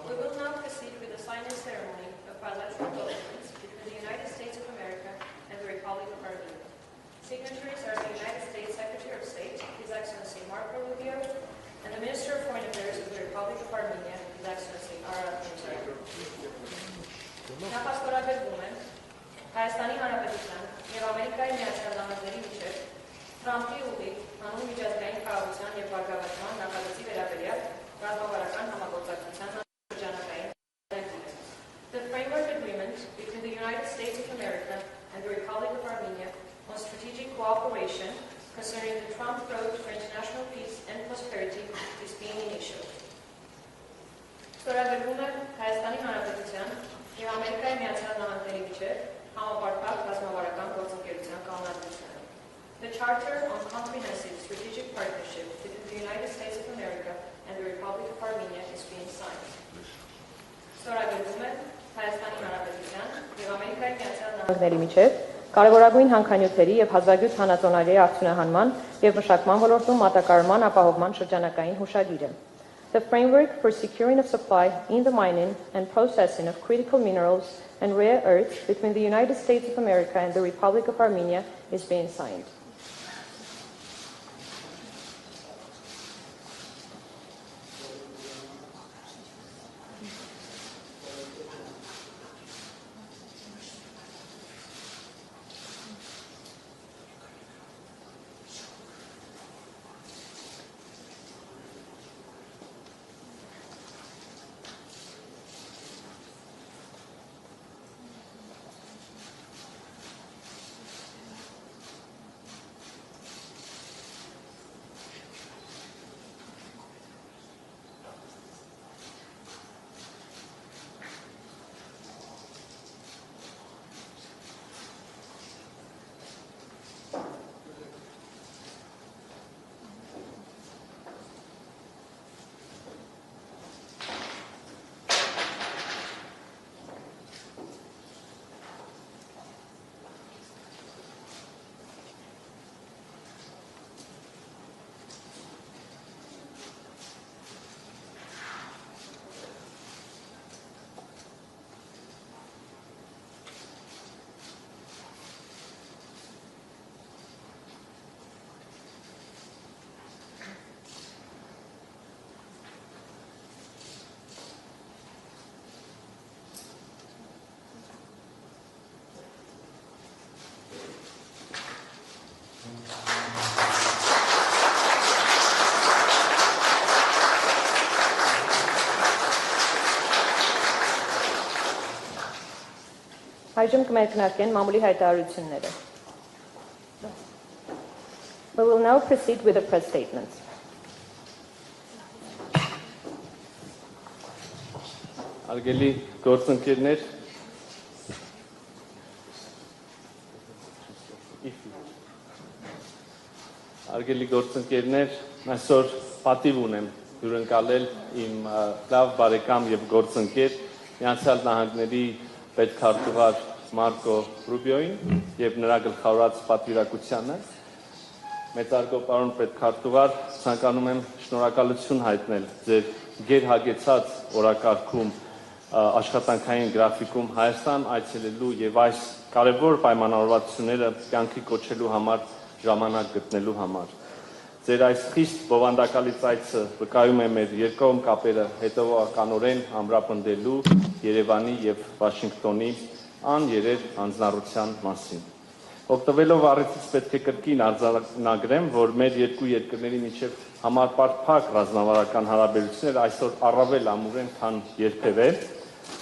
We will now proceed with the signing ceremony of bilateral documents between the United States of America and the Republic of Armenia. Signatories are the United States Secretary of State, His Excellency Marco Rubio, and the Minister of Foreign Affairs of the Republic of Armenia, His Excellency Arat Mirzoyan. Նախաստորագրվում են Հայաստանի Հանրապետության և Ամերիկայի Միացյալ Նահանգների միջև Թրամփի ուղիղ հանուն միջազգային կառավարության և բարգավաճման նախագծի վերաբերյալ ռազմավարական համագործակցության շրջանակային agreement. The framework agreement between the United States of America and the Republic of Armenia on strategic cooperation concerning the Trump Road for International Peace and Prosperity is being initiated. Ստորագրվում է Հայաստանի Հանրապետության և Ամերիկայի Միացյալ Նահանգների միջև համապարփակ ռազմավարական գործընկերության կանոնադրությունը. The Charter on Comprehensive Strategic Partnership between the United States of America and the Republic of Armenia is being signed. Ստորագրվում է Հայաստանի Հանրապետության և Ամերիկայի Միացյալ Նահանգների միջև կարևորագույն հանքանյութերի և հազվագյուտ հանածոնարների արդյունահանման և մշակման ոլորտում մատակարարման ապահովման շրջանակային հուշագիրը. The framework for securing of supply in the mining and processing of critical minerals and rare earths between the United States of America and the Republic of Armenia is being signed. Այժմ կմեկնարկեն մամուլի հայտարարությունները. We will now proceed with the press statements. Արգելի գործընկերներ, այսօր պատիվ ունեմ հյուրընկալել իմ լավ բարեկամ եւ գործընկեր Միացյալ Նահանգների պետքարտուղար Մարկո Ռուբիոին եւ նրա գլխավորած պատվիրակությանը մեծարգո պարոն պետքարտուղար ցանկանում եմ շնորհակալություն հայտնել ձեր գերհագեցած օրակարգում աշխատանքային գրաֆիկում Հայաստան այցելելու եւ այս կարևոր պայմանավորվածությունները կյանքի կոչելու համար ժամանակ գտնելու համար ձեր այս խիստ բովանդակալից այցը վկայում է մեր երկկողմ կապերը հետևողականորեն ամրապնդելու Երևանի եւ Վաշինգտոնի աներեր հանձնառության մասին Օգտվելով առիթից պետք է կրկին արձանագրեմ, որ մեր երկու երկրների միջև համապարփակ ռազմավարական հարաբերությունները այսօր առավել ամուր են, քան երբևէ։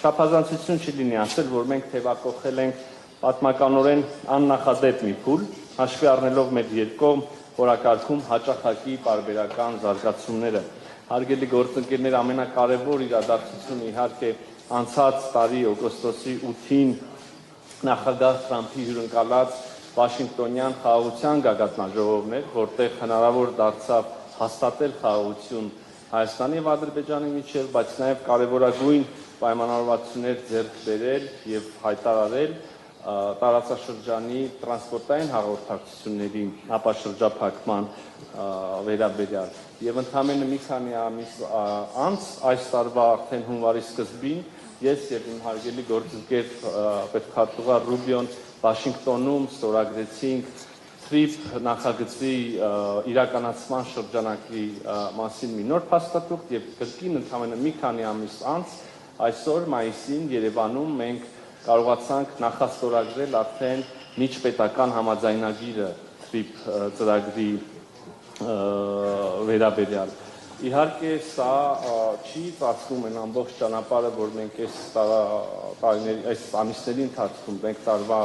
Չափազանցություն չլինի ասել, որ մենք թևակողել ենք պատմականորեն աննախադեպ մի փուլ, հաշվի առնելով մեր երկկողմ օրակարգում հաճախակի պարբերական զարգացումները։ Հարգելի գործընկերներ, ամենակարևոր իրադարձությունը իհարկե անցած տարի օգոստոսի 8-ին նախագահ Թրամփի հյուրընկալած Վաշինգտոնյան խաղաղության գագաթնաժողովն էր, որտեղ հնարավոր դարձավ հաստատել խաղաղություն Հայաստանի եւ Ադրբեջանի միջև, բայց նաեւ կարևորագույն պայմանավորվածություններ ձեռք բերել եւ հայտարարել տարածաշրջանի տրանսպորտային հաղորդակցությունների ապաշրջափակման վերաբերյալ եւ ընդամենը մի քանի ամիս անց այս տարվա արդեն հունվարի սկզբին ես եւ իմ հարգելի գործընկեր պետքարտուղար Ռուբիոն Վաշինգտոնում ստորագրեցինք TRIP նախագծի իրականացման շրջանակի մասին մի նոր փաստաթուղթ եւ կրկին ընդամենը մի քանի ամիս անց այսօր մայիսին Երևանում մենք կարողացանք նախաստորագրել արդեն միջպետական համաձայնագիրը TRIP ծրագրի վերաբերյալ։ Իհարկե սա չի ծածկում այն ամբողջ ճանապարհը, որ մենք այս ամիսների ընթացքում, մենք տարվա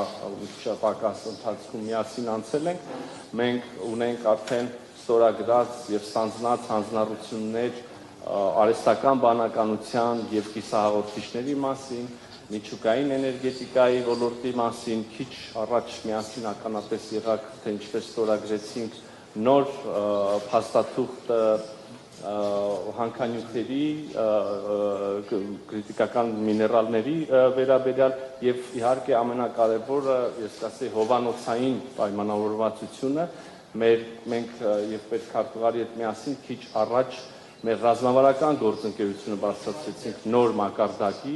պակաս ընթացքում միասին անցել ենք, մենք ունենք արդեն ստորագրած եւ ստանձնած հանձնառություններ արհեստական բանականության եւ կիսահաղորդիչների մասին, միջուկային էներգետիկայի ոլորտի մասին, քիչ առաջ միասին ականատես եղաք, թե ինչպես ստորագրեցինք նոր փաստաթուղթ հանքանյութերի կրիտիկական միներալների վերաբերյալ եւ իհարկե ամենակարևորը ես կասեի հովանոցային պայմանավորվածությունը մենք եւ պետքարտուղարի հետ միասին քիչ առաջ մեր ռազմավարական գործընկերությունը բարձրացրեցինք նոր մակարդակի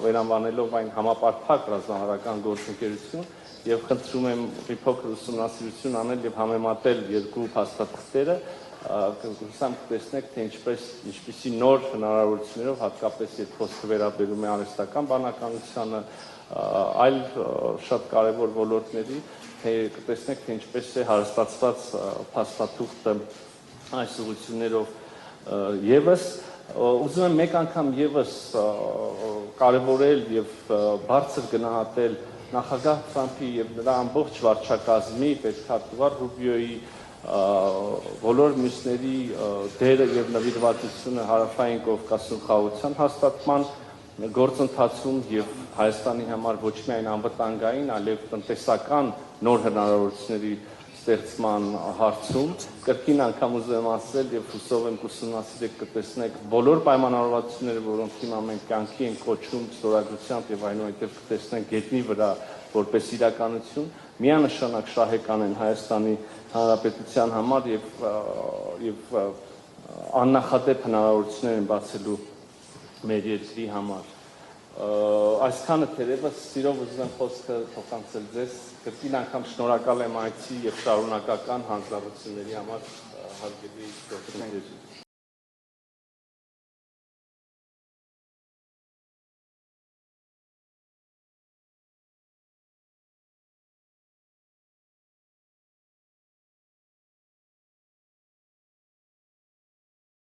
վերանվանելով այն համապարփակ ռազմավարական գործընկերություն եւ խնդրում եմ մի փոքր ուսումնասիրություն անել եւ համեմատել երկու փաստաթղթերը կգուսամ կտեսնեք թե ինչպիսի նոր հնարավորություններով հատկապես երբ խոսքը վերաբերում է արհեստական բանականությանը այլ շատ կարևոր ոլորտների թե կտեսնեք թե ինչպես է հարստացված փաստաթուղթը այս ուղղություններով եւս ուզում եմ մեկ անգամ եւս կարևորել եւ բարձր գնահատել նախագահ Թրամփի եւ նրա ամբողջ վարչակազմի պետքարտուղար Ռուբիոյի բոլոր մյուսների դերը եւ նվիրվածությունը հարավային Կովկասում խաղաղության հաստատման գործընթացում եւ Հայաստանի համար ոչ միայն անվտանգային, այլև տնտեսական նոր հնարավորությունների ստեղծման հարցում կրկին անգամ ուզում ասել եւ հուսով եմ կուսումնասիրեք կտեսնեք բոլոր պայմանավորվածությունները, որոնք հիմա մենք կյանքի ենք կոչում ստորագրությամբ եւ այնուհետեւ կտեսնենք գետնի վրա որպես իրականություն, միանշանակ շահեկան են Հայաստանի Հանրապետության համար եւ աննախադեպ հնարավորություններ են բացելու մեր երկրի համար։ Այսքանը թերևս սիրով ուզում եմ խոսքը փոխանցել ձեզ, կրկին անգամ շնորհակալ եմ այցի եւ շարունակական հանձնառությունների համար հարգելի գործընկերներ։